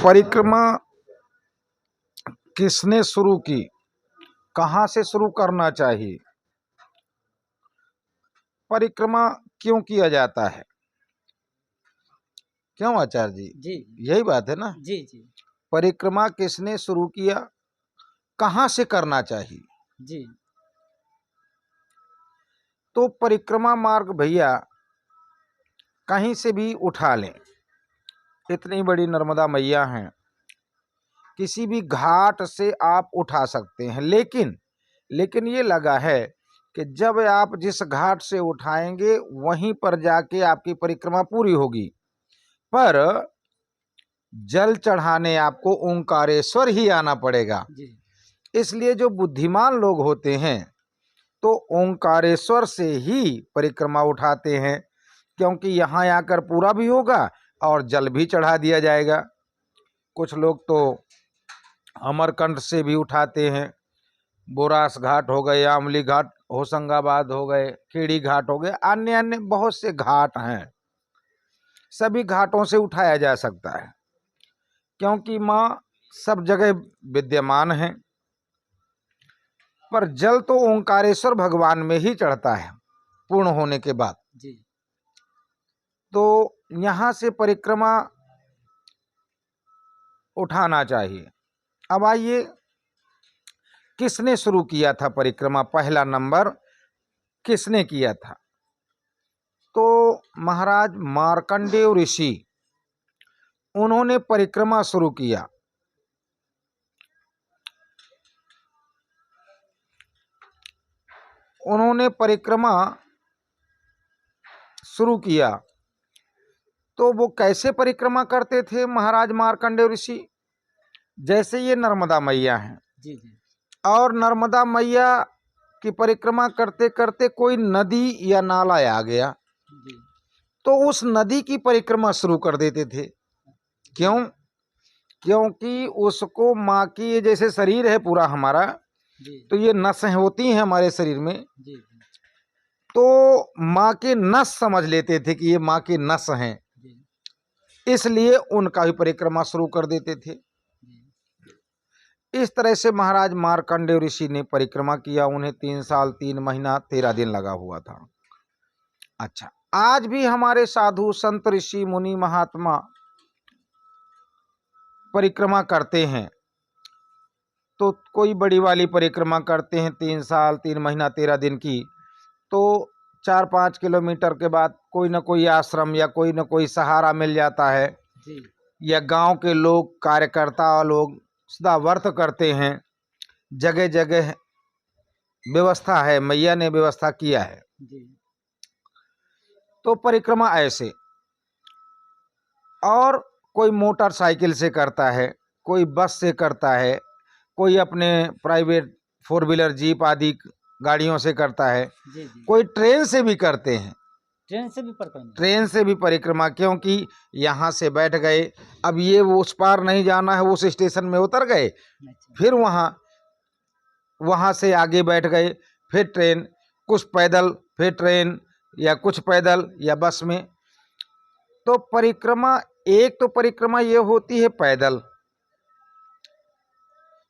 परिक्रमा किसने शुरू की, कहाँ से शुरू करना चाहिए, परिक्रमा क्यों किया जाता है, क्यों आचार्य जी? जी यही बात है ना। जी जी परिक्रमा किसने शुरू किया, कहाँ से करना चाहिए। जी तो परिक्रमा मार्ग भैया कहीं से भी उठा लें, इतनी बड़ी नर्मदा मैया हैं, किसी भी घाट से आप उठा सकते हैं। लेकिन ये लगा है कि जब आप जिस घाट से उठाएंगे वहीं पर जाके आपकी परिक्रमा पूरी होगी, पर जल चढ़ाने आपको ओंकारेश्वर ही आना पड़ेगा। जी इसलिए जो बुद्धिमान लोग होते हैं तो ओंकारेश्वर से ही परिक्रमा उठाते हैं, क्योंकि यहाँ आकर पूरा भी होगा और जल भी चढ़ा दिया जाएगा। कुछ लोग तो अमरकंट से भी उठाते हैं, बोरास घाट हो गए, आमली घाट, होशंगाबाद हो गए, खेड़ी घाट हो गए, अन्य अन्य बहुत से घाट हैं। सभी घाटों से उठाया जा सकता है, क्योंकि माँ सब जगह विद्यमान है। पर जल तो ओंकारेश्वर भगवान में ही चढ़ता है पूर्ण होने के बाद। जी तो यहाँ से परिक्रमा उठाना चाहिए। अब आइए, किसने शुरू किया था परिक्रमा, पहला नंबर किसने किया था? तो महाराज मार्कंडेय ऋषि, उन्होंने परिक्रमा शुरू किया। उन्होंने परिक्रमा शुरू किया तो वो कैसे परिक्रमा करते थे महाराज मार्कंडेय ऋषि? जैसे ये नर्मदा मैया हैं, जी जी और नर्मदा मैया की परिक्रमा करते करते कोई नदी या नाला आ गया जी तो उस नदी की परिक्रमा शुरू कर देते थे। क्यों? क्योंकि उसको माँ की, ये जैसे शरीर है पूरा हमारा, जी तो ये नसें होती हैं हमारे शरीर में, जी तो माँ के नस समझ लेते थे कि ये माँ की नस हैं, जी इसलिए उनका भी परिक्रमा शुरू कर देते थे। इस तरह से महाराज मार्कंडेय ऋषि ने परिक्रमा किया। उन्हें 3 साल 3 महीना 13 दिन लगा हुआ था। अच्छा, आज भी हमारे साधु संत ऋषि मुनि महात्मा परिक्रमा करते हैं। तो कोई बड़ी वाली परिक्रमा करते हैं 3 साल 3 महीना 13 दिन की, तो 4-5 किलोमीटर के बाद कोई न कोई आश्रम या कोई न कोई सहारा मिल जाता है, जी या गांव के लोग, कार्यकर्ता लोग सदा व्रत करते हैं। जगह जगह व्यवस्था है, मैया ने व्यवस्था किया है। जी तो परिक्रमा ऐसे, और कोई मोटरसाइकिल से करता है, कोई बस से करता है, कोई अपने प्राइवेट 4 व्हीलर जीप आदि गाड़ियों से करता है, जी जी कोई ट्रेन से भी करते हैं। ट्रेन से भी परिक्रमा? ट्रेन से भी परिक्रमा, क्योंकि यहाँ से बैठ गए, अब ये वो उस पार नहीं जाना है, उस स्टेशन में उतर गए, अच्छा फिर वहाँ से आगे बैठ गए, फिर ट्रेन, कुछ पैदल, फिर ट्रेन, या कुछ पैदल या बस में। तो परिक्रमा, एक तो परिक्रमा ये होती है पैदल,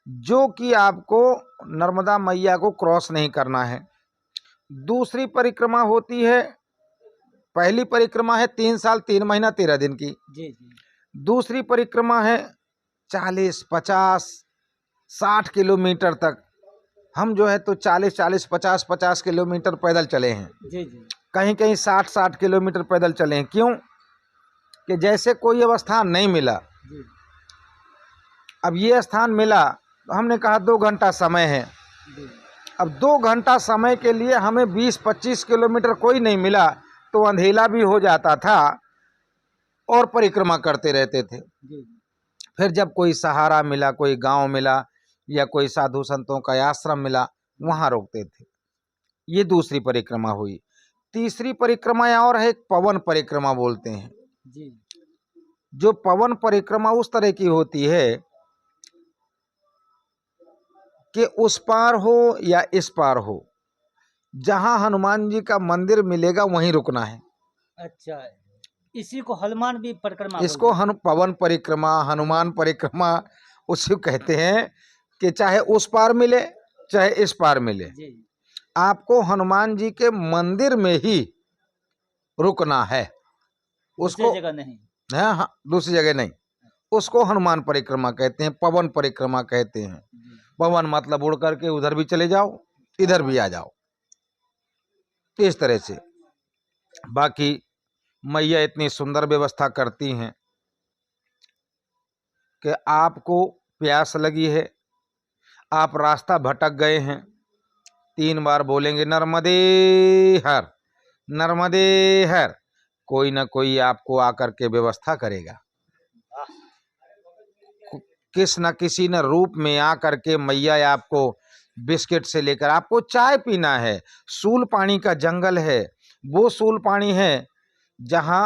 जो कि आपको नर्मदा मैया को क्रॉस नहीं करना है। दूसरी परिक्रमा होती है, पहली परिक्रमा है 3 साल 3 महीना 13 दिन की। जी जी दूसरी परिक्रमा है 40, 50, 60 किलोमीटर तक। हम जो है तो 40, 50, 50 किलोमीटर पैदल चले हैं, जी जी कहीं कहीं 60 किलोमीटर पैदल चले हैं। क्यों? कि जैसे कोई अब स्थान नहीं मिला, जी अब ये स्थान मिला तो हमने कहा 2 घंटा समय है। जी अब 2 घंटा समय के लिए हमें 20-25 किलोमीटर कोई नहीं मिला तो अंधेला भी हो जाता था और परिक्रमा करते रहते थे। जी फिर जब कोई सहारा मिला, कोई गांव मिला, या कोई साधु संतों का आश्रम मिला, वहां रोकते थे। ये दूसरी परिक्रमा हुई। तीसरी परिक्रमा और है, पवन परिक्रमा बोलते हैं। जी जो पवन परिक्रमा उस तरह की होती है कि उस पार हो या इस पार हो, जहां हनुमान जी का मंदिर मिलेगा वहीं रुकना है। अच्छा इसी को हनुमान भी परिक्रमा इसको पवन परिक्रमा, हनुमान परिक्रमा उसी कहते हैं कि चाहे उस पार मिले चाहे इस पार मिले, जी। आपको हनुमान जी के मंदिर में ही रुकना है, उसको जगह नहीं। हाँ, दूसरी जगह नहीं। उसको हनुमान परिक्रमा कहते हैं, पवन परिक्रमा कहते हैं। पवन मतलब उड़ करके उधर भी चले जाओ, इधर भी आ जाओ, इस तरह से। बाकी मैया इतनी सुंदर व्यवस्था करती हैं कि आपको प्यास लगी है, आप रास्ता भटक गए हैं, 3 बार बोलेंगे नर्मदे हर, नर्मदे हर, कोई ना कोई आपको आकर के व्यवस्था करेगा। किस न किसी न रूप में आकर के मैया आपको बिस्किट से लेकर, आपको चाय पीना है, सूल पानी का जंगल है, वो सूल पानी है जहां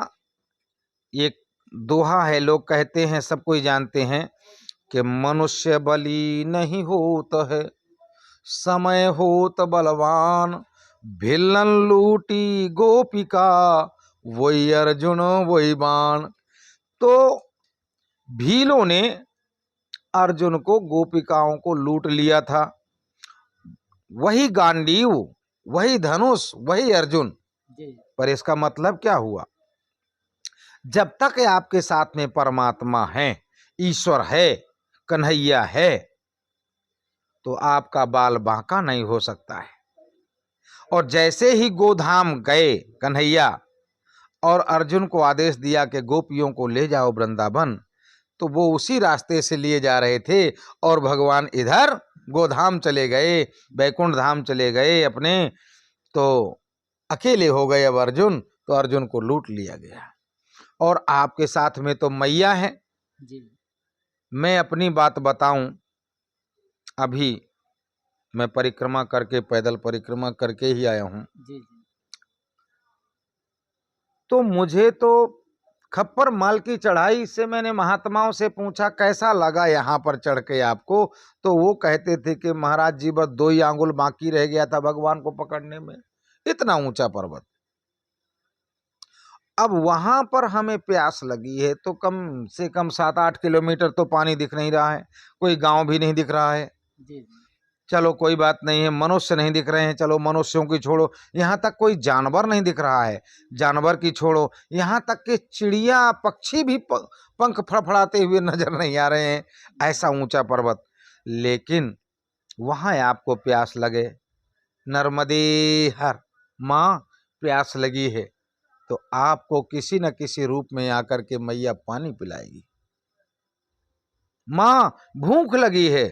एक दोहा है, लोग कहते हैं, सब कोई जानते हैं कि मनुष्य बलि नहीं होता है, समय होत बलवान, भिलन लूटी गोपिका, वही अर्जुन वही बाण। तो भीलों ने अर्जुन को, गोपिकाओं को लूट लिया था, वही गांडीव, वही धनुष, वही अर्जुन। पर इसका मतलब क्या हुआ? जब तक आपके साथ में परमात्मा है, ईश्वर है, कन्हैया है, तो आपका बाल बांका नहीं हो सकता है। और जैसे ही गोधाम गए कन्हैया और अर्जुन को आदेश दिया कि गोपियों को ले जाओ वृंदावन, तो वो उसी रास्ते से लिए जा रहे थे और भगवान इधर गोधाम चले गए, बैकुंठ धाम चले गए अपने, तो अकेले हो गए अब अर्जुन, तो अर्जुन को लूट लिया गया। और आपके साथ में तो मैया है जी। मैं अपनी बात बताऊं, अभी मैं परिक्रमा करके, पैदल परिक्रमा करके ही आया हूं जी। तो मुझे तो खप्पर माल की चढ़ाई से, मैंने महात्माओं से पूछा कैसा लगा यहाँ पर चढ़ के आपको, तो वो कहते थे कि महाराज जी बस 2 ही आंगुल बाकी रह गया था भगवान को पकड़ने में, इतना ऊंचा पर्वत। अब वहां पर हमें प्यास लगी है तो कम से कम 7-8 किलोमीटर तो पानी दिख नहीं रहा है, कोई गांव भी नहीं दिख रहा है जी। चलो कोई बात नहीं है, मनुष्य नहीं दिख रहे हैं, चलो मनुष्यों की छोड़ो, यहाँ तक कोई जानवर नहीं दिख रहा है, जानवर की छोड़ो, यहाँ तक कि चिड़िया पक्षी भी पंख फड़फड़ाते हुए नजर नहीं आ रहे हैं, ऐसा ऊंचा पर्वत। लेकिन वहां आपको प्यास लगे, नर्मदे हर, माँ प्यास लगी है, तो आपको किसी न किसी रूप में आकर के मैया पानी पिलाएगी। माँ भूख लगी है,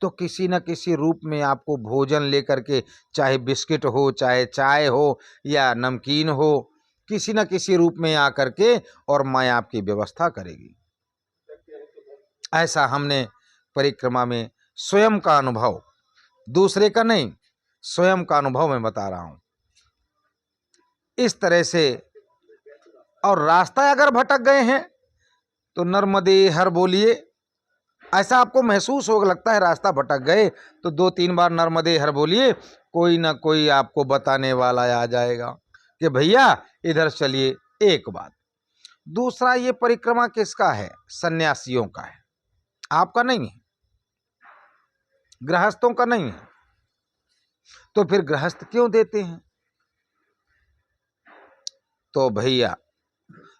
तो किसी न किसी रूप में आपको भोजन लेकर के, चाहे बिस्किट हो, चाहे चाय हो या नमकीन हो, किसी न किसी रूप में आकर के और माँ आपकी व्यवस्था करेगी। ऐसा हमने परिक्रमा में स्वयं का अनुभव, दूसरे का नहीं, स्वयं का अनुभव मैं बता रहा हूं। इस तरह से, और रास्ता अगर भटक गए हैं तो नर्मदे हर बोलिए, ऐसा आपको महसूस हो लगता है रास्ता भटक गए तो 2-3 बार नर्मदे हर बोलिए, कोई ना कोई आपको बताने वाला आ जाएगा कि भैया इधर चलिए। एक बात। दूसरा, ये परिक्रमा किसका है? सन्यासियों का है, आपका नहीं है, गृहस्थों का नहीं है। तो फिर गृहस्थ क्यों देते हैं? तो भैया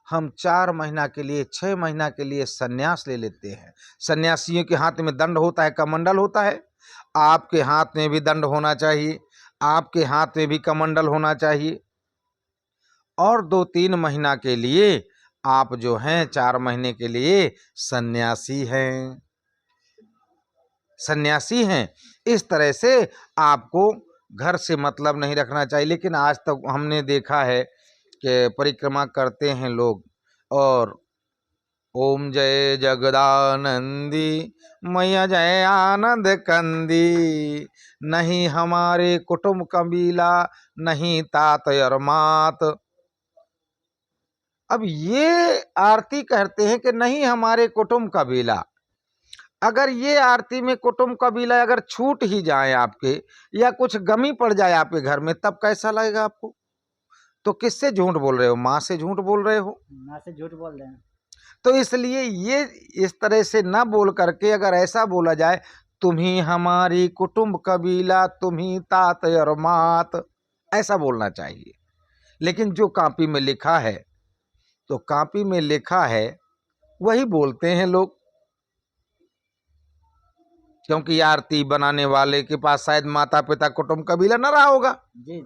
हम 4 महीना के लिए, 6 महीना के लिए सन्यास ले लेते हैं। सन्यासियों के हाथ में दंड होता है, कमंडल होता है, आपके हाथ में भी दंड होना चाहिए, आपके हाथ में भी कमंडल होना चाहिए। और 2-3 महीना के लिए आप जो हैं, 4 महीने के लिए सन्यासी हैं, सन्यासी हैं। इस तरह से आपको घर से मतलब नहीं रखना चाहिए। लेकिन आज तक हमने देखा है कि परिक्रमा करते हैं लोग और ओम जय जगदानंदी मैया जय आनंद कंदी, नहीं हमारे कुटुंब कबीला, नहीं तात और मात। अब ये आरती कहते हैं कि नहीं हमारे कुटुंब कबीला। अगर ये आरती में कुटुंब कबीला अगर छूट ही जाए आपके, या कुछ गमी पड़ जाए आपके घर में, तब कैसा लगेगा आपको? तो किससे झूठ बोल रहे हो? माँ से झूठ बोल रहे हो। माँ से झूठ बोल रहे हैं। तो इसलिए ये इस तरह से ना बोल करके अगर ऐसा बोला जाए, तुम्ही हमारी कुटुंब कबीला, तुम्ही तात और मात, ऐसा बोलना चाहिए। लेकिन जो कॉपी में लिखा है, तो कॉपी में लिखा है वही बोलते हैं लोग, क्योंकि आरती बनाने वाले के पास शायद माता पिता कुटुंब कबीला न रहा होगा, जी जी।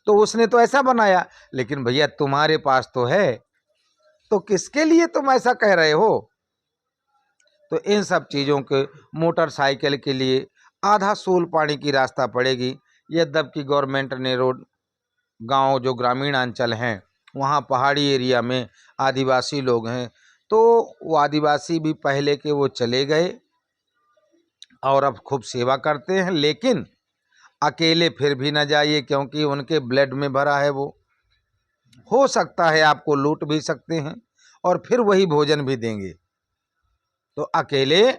तो उसने तो ऐसा बनाया। लेकिन भैया तुम्हारे पास तो है, तो किसके लिए तुम ऐसा कह रहे हो? तो इन सब चीज़ों के मोटरसाइकिल के लिए आधा सोल पानी की रास्ता पड़ेगी। यद्यपि गवर्नमेंट ने रोड, गांव जो ग्रामीण अंचल हैं वहाँ पहाड़ी एरिया में आदिवासी लोग हैं, तो वो आदिवासी भी पहले के वो चले गए और अब खूब सेवा करते हैं। लेकिन अकेले फिर भी न जाइए, क्योंकि उनके ब्लड में भरा है वो। हो सकता है आपको लूट भी सकते हैं और फिर वही भोजन भी देंगे। तो अकेले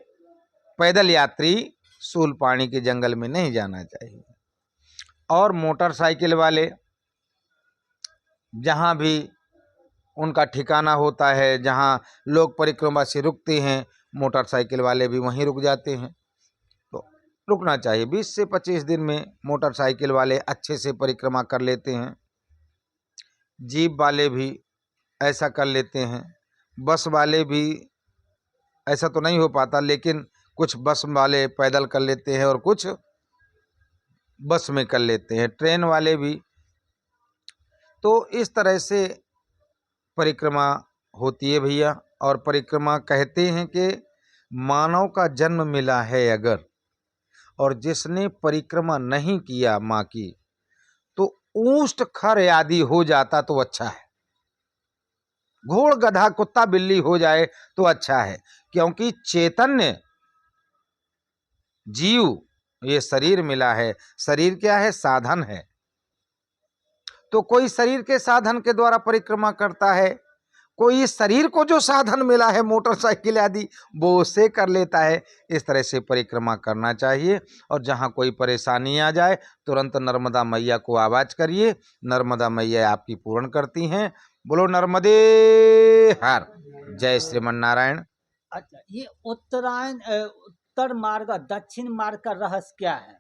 पैदल यात्री सूल पानी के जंगल में नहीं जाना चाहिए। और मोटरसाइकिल वाले जहाँ भी उनका ठिकाना होता है, जहाँ लोग परिक्रमा से रुकते हैं, मोटरसाइकिल वाले भी वहीं रुक जाते हैं। तो रुकना चाहिए। 20 से 25 दिन में मोटरसाइकिल वाले अच्छे से परिक्रमा कर लेते हैं। जीप वाले भी ऐसा कर लेते हैं। बस वाले भी ऐसा तो नहीं हो पाता, लेकिन कुछ बस वाले पैदल कर लेते हैं और कुछ बस में कर लेते हैं, ट्रेन वाले भी। तो इस तरह से परिक्रमा होती है भैया। और परिक्रमा कहते हैं कि मानव का जन्म मिला है अगर, और जिसने परिक्रमा नहीं किया माँ की, तो ऊष्ट खर आदि हो जाता तो अच्छा है। घोड़ गधा कुत्ता बिल्ली हो जाए तो अच्छा है, क्योंकि चैतन्य जीव ये शरीर मिला है। शरीर क्या है? साधन है। तो कोई शरीर के साधन के द्वारा परिक्रमा करता है, कोई इस शरीर को जो साधन मिला है मोटरसाइकिल आदि, वो उससे कर लेता है। इस तरह से परिक्रमा करना चाहिए। और जहाँ कोई परेशानी आ जाए, तुरंत नर्मदा मैया को आवाज करिए, नर्मदा मैया आपकी पूर्ण करती हैं। बोलो नर्मदे हर। जय श्रीमन नारायण। अच्छा, ये उत्तरायण उत्तर मार्ग और दक्षिण मार्ग का रहस्य क्या है?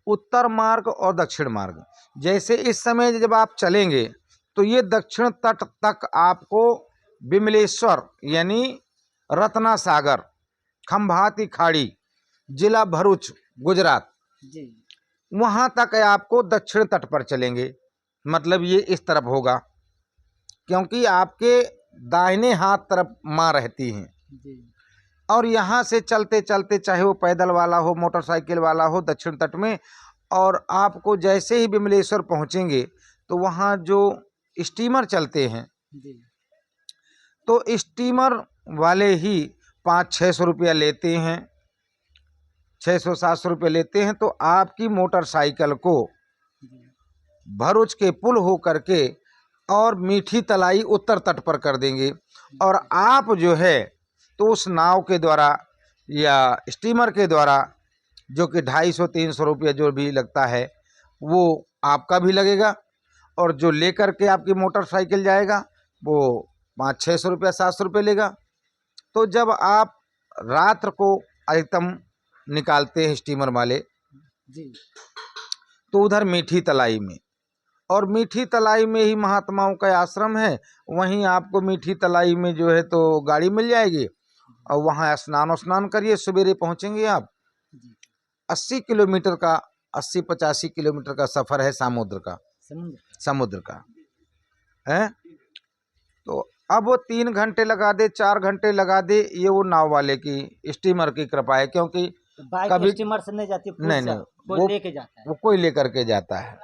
उत्तर मार्ग और दक्षिण मार्ग, जैसे इस समय जब आप चलेंगे तो ये दक्षिण तट तक आपको विमलेश्वर यानी रत्ना सागर, खंभाती खाड़ी, जिला भरूच, गुजरात, जी वहाँ तक आपको दक्षिण तट पर चलेंगे। मतलब ये इस तरफ होगा, क्योंकि आपके दाहिने हाथ तरफ माँ रहती हैं। जी। और यहाँ से चलते चलते, चाहे वो पैदल वाला हो, मोटरसाइकिल वाला हो, दक्षिण तट में, और आपको जैसे ही विमलेश्वर पहुँचेंगे तो वहाँ जो स्टीमर चलते हैं, जी तो स्टीमर वाले ही 500-600 रुपया लेते हैं, 600-700 रुपये लेते हैं। तो आपकी मोटरसाइकिल को जी भरूच के पुल हो करके और मीठी तलाई उत्तर तट पर कर देंगे। और आप जो है तो उस नाव के द्वारा या स्टीमर के द्वारा, जो कि 250-300 रुपया जो भी लगता है वो आपका भी लगेगा, और जो लेकर के आपकी मोटरसाइकिल जाएगा वो 500-600 रुपया, 700 रुपये लेगा। तो जब आप रात को अधिकतम निकालते हैं स्टीमर वाले, जी। तो उधर मीठी तलाई में, और मीठी तलाई में ही महात्माओं का आश्रम है, वहीं आपको मीठी तलाई में जो है तो गाड़ी मिल जाएगी, और वहाँ स्नान करिए। सवेरे पहुँचेंगे आप। जी 80 किलोमीटर का, 80-85 किलोमीटर का सफ़र है समुद्र का, समुद्र है। तो अब वो 3 घंटे लगा दे, 4 घंटे लगा दे, ये वो नाव वाले की, स्टीमर की कृपा है। क्योंकि तो बाइक कभी स्टीमर से नहीं जाती, पुल नहीं से नहीं, कोई लेके जाता है। वो कोई लेकर के जाता है।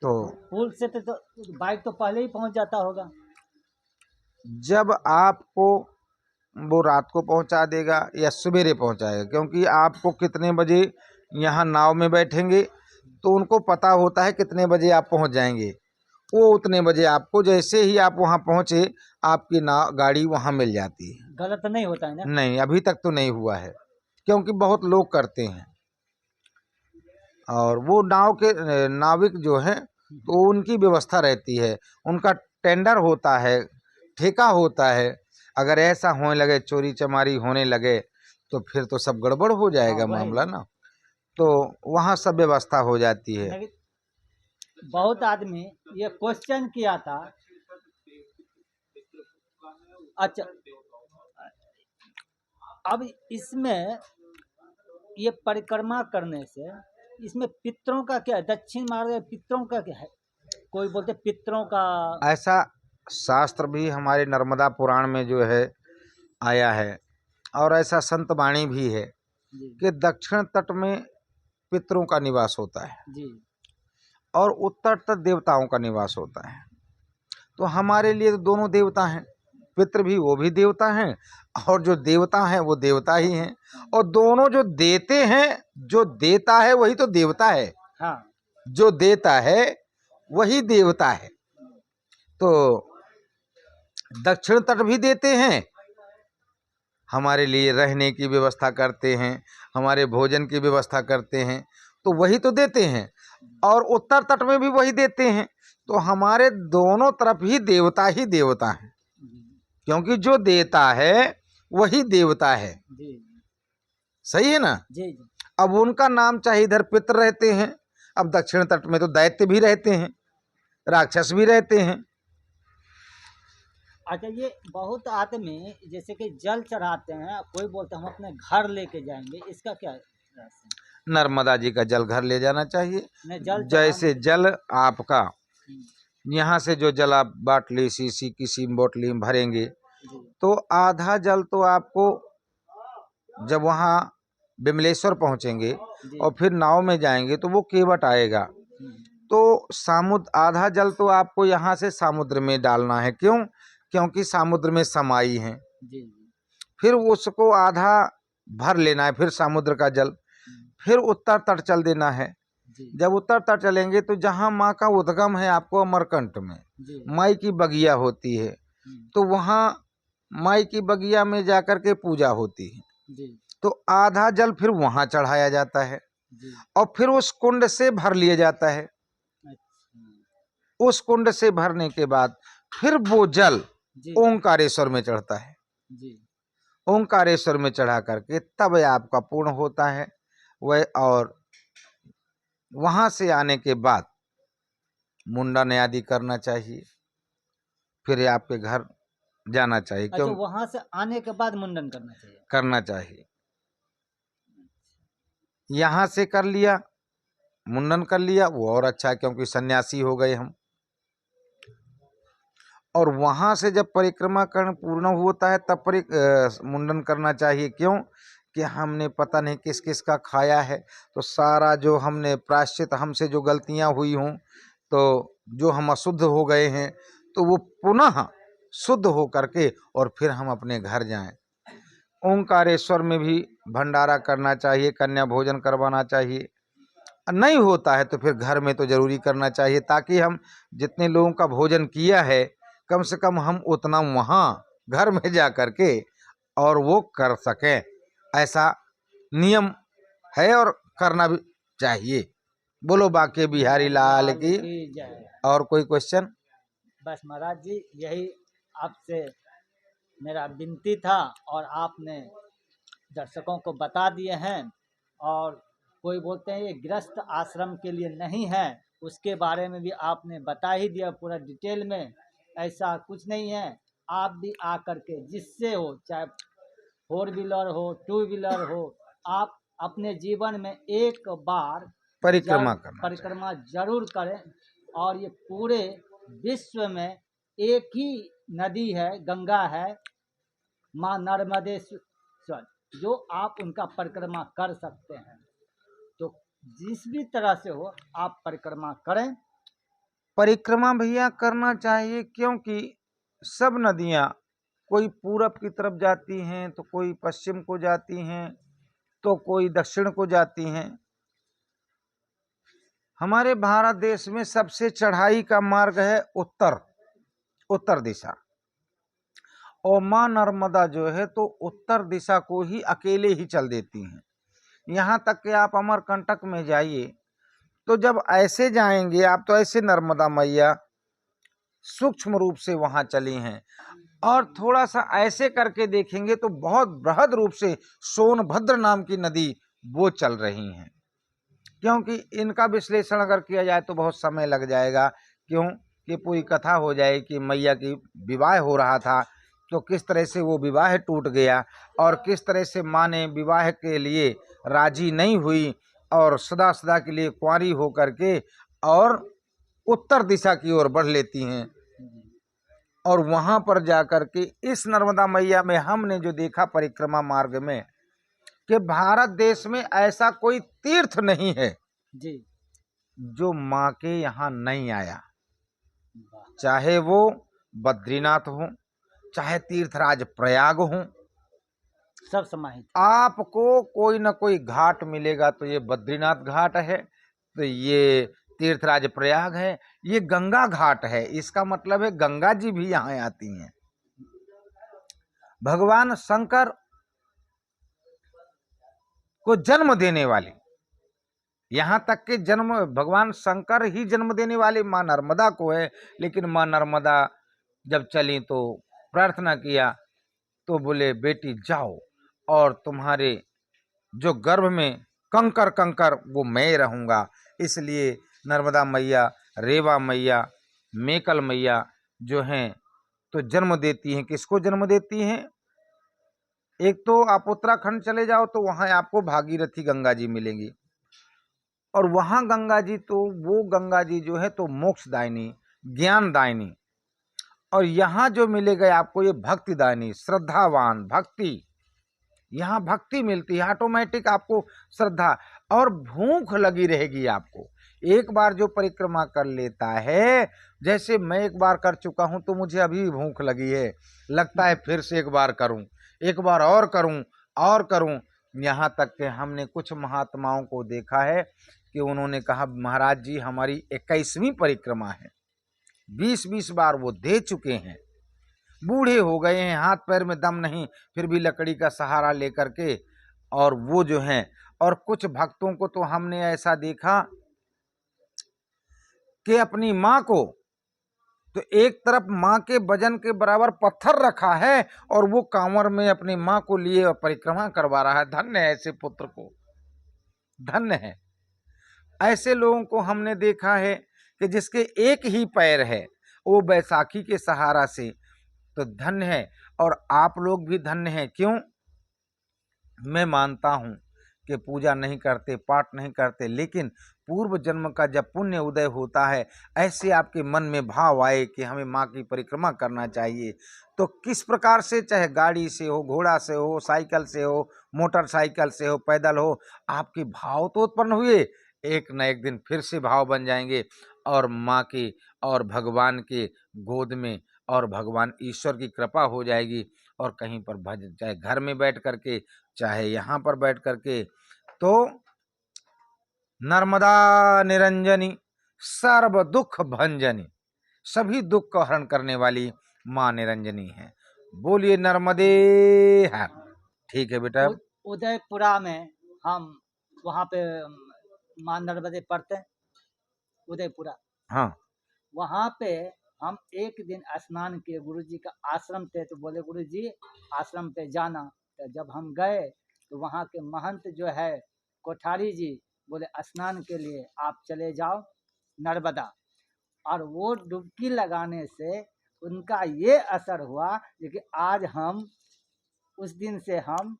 तो पुल से तो बाइक तो पहले ही पहुंच जाता होगा। जब आपको वो रात को पहुंचा देगा या सवेरे पहुंचाएगा, क्योंकि आपको कितने बजे यहाँ नाव में बैठेंगे तो उनको पता होता है कितने बजे आप पहुंच जाएंगे। वो उतने बजे आपको, जैसे ही आप वहाँ पहुँचे, आपकी नाव गाड़ी वहाँ मिल जाती है। गलत नहीं होता है ना? नहीं, अभी तक तो नहीं हुआ है, क्योंकि बहुत लोग करते हैं। और वो नाव के नाविक जो हैं तो उनकी व्यवस्था रहती है, उनका टेंडर होता है, ठेका होता है। अगर ऐसा होने लगे, चोरी चमारी होने लगे, तो फिर तो सब गड़बड़ हो हाँ जाएगा वही मामला ना। तो वहाँ सब व्यवस्था हो जाती है। लेकिन बहुत आदमी ये क्वेश्चन किया था। अच्छा, अब इसमें ये परिक्रमा करने से इसमें पितरों का क्या है? दक्षिण मार्ग में पितरों का क्या है? कोई बोलते पितरों का। ऐसा शास्त्र भी हमारे नर्मदा पुराण में जो है आया है, और ऐसा संत वाणी भी है जी कि दक्षिण तट में पितरों का निवास होता है जी और उत्तर तट देवताओं का निवास होता है। तो हमारे लिए तो दोनों देवता हैं, पितृ भी वो भी देवता हैं, और जो देवता हैं वो देवता ही हैं। और दोनों जो देते हैं, जो देता है वही तो देवता है, हाँ जो देता है वही देवता है। तो दक्षिण तट भी देते हैं, हमारे लिए रहने की व्यवस्था करते हैं, हमारे भोजन की व्यवस्था करते हैं, तो वही तो देते हैं। और उत्तर तट में भी वही देते हैं। तो हमारे दोनों तरफ ही देवता हैं, जी क्योंकि जो देता है वही देवता है। जी सही है ना। जी जी। अब उनका नाम चाहे इधर पितर रहते हैं, अब दक्षिण तट में तो दैत्य भी रहते हैं, राक्षस भी रहते हैं। अच्छा, ये बहुत आदमी जैसे कि जल चढ़ाते हैं, कोई बोलते हैं हम अपने घर लेके जाएंगे, इसका क्या रहस्य है? नर्मदा जी का जल घर ले जाना चाहिए। नहीं, जल जैसे चढ़ाने। जल आपका हम्म, यहाँ से जो जल आप बाटली शीशी किसी बोतली में भरेंगे, जी तो आधा जल तो आपको जब वहाँ विमलेश्वर पहुँचेंगे जी और फिर नाव में जाएंगे तो वो केवट आएगा। हम्म, तो समुद्र आधा जल तो आपको यहाँ से समुद्र में डालना है। क्यों? क्योंकि समुद्र में समाई है। जी जी फिर उसको आधा भर लेना है, फिर समुद्र का जल, फिर उत्तर तट चल देना है। जी जब उत्तर तट चलेंगे तो जहाँ माँ का उद्गम है आपको अमरकंट में, जी माई की बगिया होती है, तो वहाँ माई की बगिया में जाकर के पूजा होती है। जी तो आधा जल फिर वहाँ चढ़ाया जाता है जी। और फिर उस कुंड से भर लिया जाता है। अच्छा। उस कुंड से भरने के बाद फिर वो जल जी ओंकारेश्वर में चढ़ता है। जी ओंकारेश्वर में चढ़ा करके तब आपका पूर्ण होता है वह। और वहां से आने के बाद मुंडन आदि करना चाहिए, फिर आपके घर जाना चाहिए। अच्छा, क्यों वहां से आने के बाद मुंडन करना चाहिए? करना चाहिए? यहाँ से कर लिया, मुंडन कर लिया, वो और अच्छा है, क्योंकि सन्यासी हो गए हम। और वहां से जब परिक्रमा कर्ण पूर्ण होता है तब मुंडन करना चाहिए। क्यों? कि हमने पता नहीं किस किस का खाया है, तो सारा जो हमने प्रायश्चित, हमसे जो गलतियां हुई हों, तो जो हम अशुद्ध हो गए हैं, तो वो पुनः शुद्ध हो करके और फिर हम अपने घर जाएं। ओंकारेश्वर में भी भंडारा करना चाहिए, कन्या भोजन करवाना चाहिए। नहीं होता है तो फिर घर में तो जरूरी करना चाहिए, ताकि हम जितने लोगों का भोजन किया है कम से कम हम उतना वहाँ घर में जा करके और वो कर सकें। ऐसा नियम है और करना भी चाहिए। बोलो बाके बिहारी लाल लाल की। की जय। और कोई क्वेश्चन? बस महाराज जी, यही आपसे मेरा विनती था और आपने दर्शकों को बता दिए हैं। और कोई बोलते हैं ये गृहस्थ आश्रम के लिए नहीं है, उसके बारे में भी आपने बता ही दिया पूरा डिटेल में। ऐसा कुछ नहीं है, आप भी आकर के जिससे हो, चाहे 4 व्हीलर हो, 2 व्हीलर हो, आप अपने जीवन में एक बार परिक्रमा करना चाहिए। परिक्रमा जरूर करें। और ये पूरे विश्व में एक ही नदी है, गंगा है, माँ नर्मदेश्वर, जो आप उनका परिक्रमा कर सकते हैं। तो जिस भी तरह से हो आप परिक्रमा करें। परिक्रमा भैया करना चाहिए, क्योंकि सब नदियाँ, कोई पूरब की तरफ जाती हैं तो कोई पश्चिम को जाती हैं तो कोई दक्षिण को जाती हैं। हमारे भारत देश में सबसे चढ़ाई का मार्ग है उत्तर दिशा। और माँ नर्मदा जो है तो उत्तर दिशा को ही अकेले ही चल देती हैं। यहाँ तक कि आप अमरकंटक में जाइए तो जब ऐसे जाएंगे आप, तो ऐसे नर्मदा मैया सूक्ष्म रूप से वहां चली हैं, और थोड़ा सा ऐसे करके देखेंगे तो बहुत बृहद रूप से सोनभद्र नाम की नदी वो चल रही हैं। क्योंकि इनका विश्लेषण अगर किया जाए तो बहुत समय लग जाएगा। क्यों कि पूरी कथा हो जाए कि मैया की विवाह हो रहा था, तो किस तरह से वो विवाह टूट गया, और किस तरह से माँ ने विवाह के लिए राजी नहीं हुई, और सदा सदा के लिए कुंवारी होकर के और उत्तर दिशा की ओर बढ़ लेती हैं। और वहां पर जाकर के इस नर्मदा मैया में हमने जो देखा परिक्रमा मार्ग में, कि भारत देश में ऐसा कोई तीर्थ नहीं है जी। जो माँ के यहाँ नहीं आया। वाह। चाहे वो बद्रीनाथ हो, चाहे तीर्थराज प्रयाग हो, सब समाहित। आपको कोई न कोई घाट मिलेगा। तो ये बद्रीनाथ घाट है, तो ये तीर्थराज प्रयाग है, ये गंगा घाट है। इसका मतलब है गंगा जी भी यहाँ आती हैं। भगवान शंकर को जन्म देने वाली, यहाँ तक कि जन्म भगवान शंकर ही जन्म देने वाले माँ नर्मदा को है। लेकिन माँ नर्मदा जब चली तो प्रार्थना किया, तो बोले बेटी जाओ, और तुम्हारे जो गर्भ में कंकर कंकर वो मैं रहूँगा। इसलिए नर्मदा मैया, रेवा मैया, मेकल मैया जो हैं तो जन्म देती हैं। किसको जन्म देती हैं? एक तो आप उत्तराखंड चले जाओ तो वहाँ आपको भागीरथी गंगा जी मिलेंगी, और वहाँ गंगा जी तो वो गंगा जी जो है तो मोक्षदायिनी, ज्ञानदायिनी। और यहाँ जो मिलेगा आपको ये भक्तिदायिनी, श्रद्धावान, भक्ति। यहाँ भक्ति मिलती है ऑटोमेटिक, आपको श्रद्धा और भूख लगी रहेगी आपको। एक बार जो परिक्रमा कर लेता है, जैसे मैं एक बार कर चुका हूँ तो मुझे अभी भी भूख लगी है, लगता है फिर से एक बार करूँ, एक बार और करूँ और करूँ। यहाँ तक कि हमने कुछ महात्माओं को देखा है कि उन्होंने कहा महाराज जी हमारी 21वीं परिक्रमा है, 20-20 बार वो दे चुके हैं, बूढ़े हो गए हैं, हाथ पैर में दम नहीं, फिर भी लकड़ी का सहारा लेकर के, और वो जो हैं। और कुछ भक्तों को तो हमने ऐसा देखा कि अपनी माँ को तो एक तरफ माँ के वजन के बराबर पत्थर रखा है, और वो कांवर में अपनी माँ को लिए परिक्रमा करवा रहा है। धन्य है ऐसे पुत्र को, धन्य है। ऐसे लोगों को हमने देखा है कि जिसके एक ही पैर है, वो बैसाखी के सहारा से, तो धन्य है। और आप लोग भी धन्य हैं। क्यों? मैं मानता हूँ कि पूजा नहीं करते, पाठ नहीं करते, लेकिन पूर्व जन्म का जब पुण्य उदय होता है, ऐसे आपके मन में भाव आए कि हमें माँ की परिक्रमा करना चाहिए, तो किस प्रकार से, चाहे गाड़ी से हो, घोड़ा से हो, साइकिल से हो, मोटरसाइकिल से हो, पैदल हो, आपके भाव तो उत्पन्न हुए, एक न एक दिन फिर से भाव बन जाएंगे, और माँ के और भगवान के गोद में, और भगवान ईश्वर की कृपा हो जाएगी। और कहीं पर भजन, चाहे घर में बैठ करके, चाहे यहाँ पर बैठ करके, तो नर्मदा निरंजनी सर्व दुख भंजनी, सभी दुख का हरण करने वाली माँ निरंजनी है। बोलिए नर्मदे हर। ठीक है बेटा। उदयपुरा में हम वहाँ पे माँ नर्मदे पढ़ते हैं, उदयपुरा। हाँ वहाँ पे हम एक दिन स्नान किए, गुरुजी का आश्रम थे, तो बोले गुरुजी आश्रम पे जाना। तो जब हम गए तो वहाँ के महंत जो है कोठारी जी बोले स्नान के लिए आप चले जाओ नर्मदा। और वो डुबकी लगाने से उनका ये असर हुआ कि आज हम, उस दिन से हम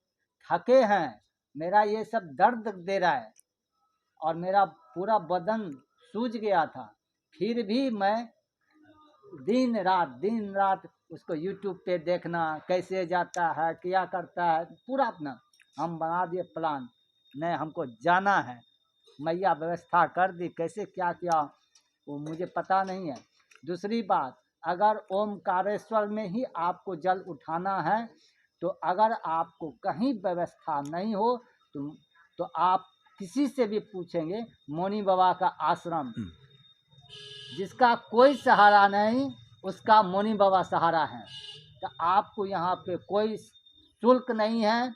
थके हैं, मेरा ये सब दर्द दे रहा है, और मेरा पूरा बदन सूज गया था, फिर भी मैं दिन रात उसको यूट्यूब पे देखना, कैसे जाता है, क्या करता है, पूरा अपना हम बना दिए प्लान। नहीं, हमको जाना है, मैया व्यवस्था कर दी, कैसे क्या किया वो मुझे पता नहीं है। दूसरी बात, अगर ओमकारेश्वर में ही आपको जल उठाना है, तो अगर आपको कहीं व्यवस्था नहीं हो तो आप किसी से भी पूछेंगे, मोनी बाबा का आश्रम, जिसका कोई सहारा नहीं उसका मोनी बाबा सहारा है। तो आपको यहाँ पे कोई शुल्क नहीं है,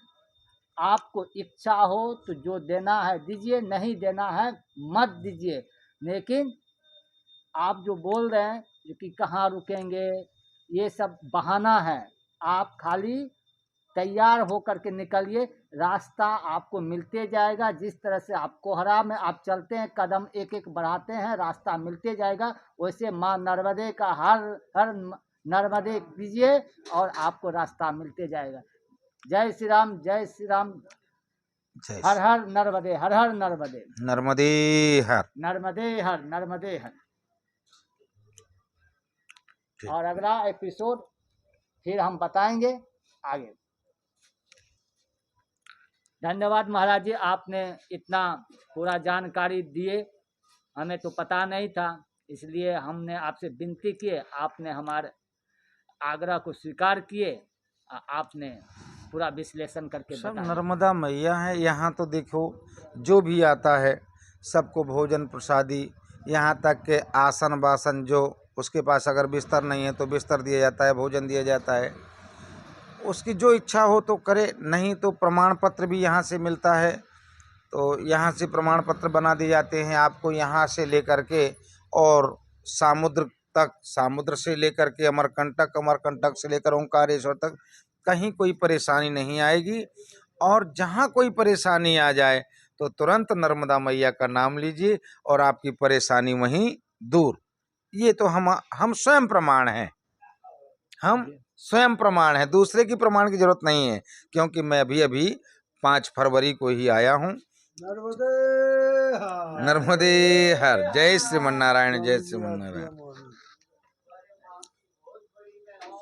आपको इच्छा हो तो जो देना है दीजिए, नहीं देना है मत दीजिए। लेकिन आप जो बोल रहे हैं जो कि कहाँ रुकेंगे, ये सब बहाना है। आप खाली तैयार होकर के निकलिए, रास्ता आपको मिलते जाएगा। जिस तरह से आप कोहरा में आप चलते हैं, कदम एक एक बढ़ाते हैं, रास्ता मिलते जाएगा। वैसे माँ नर्मदे का हर हर नर्मदे कीजिए और आपको रास्ता मिलते जाएगा। जय श्री राम, जय श्री राम। जय हर हर नर्मदे, हर हर नर्मदे, नर्मदे हर। नर्मदे हर, नर्मदे हर। ठीक। और अगला एपिसोड फिर हम बताएंगे आगे। धन्यवाद महाराज जी, आपने इतना पूरा जानकारी दिए, हमें तो पता नहीं था, इसलिए हमने आपसे विनती किए, आपने हमारे आग्रह को स्वीकार किए, आपने पूरा विश्लेषण करके सब बताया। नर्मदा मैया है। यहाँ तो देखो जो भी आता है सबको भोजन प्रसादी, यहाँ तक के आसन बासन, जो उसके पास अगर बिस्तर नहीं है तो बिस्तर दिया जाता है, भोजन दिया जाता है। उसकी जो इच्छा हो तो करे, नहीं तो प्रमाण पत्र भी यहाँ से मिलता है। तो यहाँ से प्रमाण पत्र बना दिए जाते हैं आपको, यहाँ से लेकर के और समुद्र तक, समुद्र से लेकर के अमरकंटक, अमरकंटक से लेकर ओंकारेश्वर तक कहीं कोई परेशानी नहीं आएगी। और जहाँ कोई परेशानी आ जाए तो तुरंत नर्मदा मैया का नाम लीजिए और आपकी परेशानी वहीं दूर। ये तो हम स्वयं प्रमाण हैं, हम स्वयं प्रमाण हैं, दूसरे की प्रमाण की जरूरत नहीं है। क्योंकि मैं अभी 5 फरवरी को ही आया हूँ। नर्मदे हर, नर्मदे हर। जय श्रीमन्नारायण, जय श्रीमन्नारायण।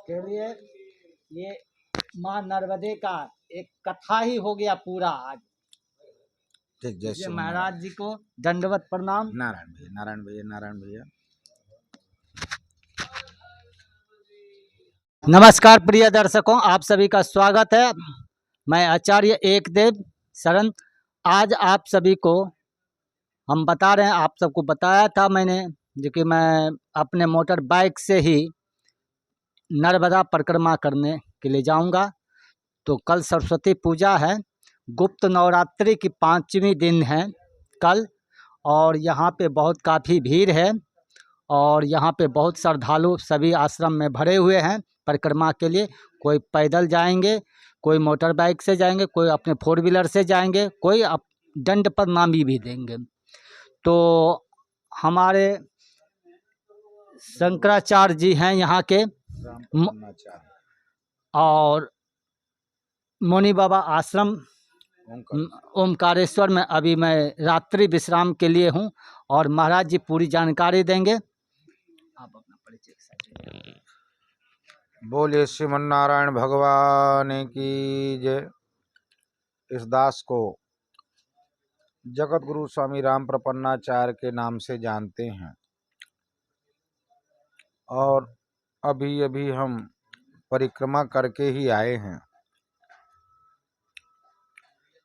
के लिए ये माँ नर्मदे का एक कथा ही हो गया पूरा आज। ठीक, जय इसलिए श्री महाराज जी को दंडवत प्रणाम। नारायण भैया, नारायण भैया, नारायण भैया। नमस्कार प्रिय दर्शकों, आप सभी का स्वागत है। मैं आचार्य एकदेव शरण। आज आप सभी को हम बता रहे हैं, आप सबको बताया था मैंने, जो कि मैं अपने मोटर बाइक से ही नर्मदा परिक्रमा करने के लिए जाऊंगा। तो कल सरस्वती पूजा है, गुप्त नवरात्रि की 5वीं दिन है कल, और यहाँ पे बहुत काफ़ी भीड़ है और यहाँ पे बहुत श्रद्धालु सभी आश्रम में भरे हुए हैं परिक्रमा के लिए। कोई पैदल जाएंगे, कोई मोटर बाइक से जाएंगे, कोई अपने 4 व्हीलर से जाएंगे, कोई दंड प्रणामी भी देंगे। तो हमारे शंकराचार्य जी हैं यहाँ के, और मुनि बाबा आश्रम ओमकारेश्वर में अभी मैं रात्रि विश्राम के लिए हूँ, और महाराज जी पूरी जानकारी देंगे। आप अपना परिचय। बोलिए श्रीमन्नारायण भगवान की जय। इस दास को जगत गुरु स्वामी राम प्रपन्नाचार्य के नाम से जानते हैं, और अभी हम परिक्रमा करके ही आए हैं।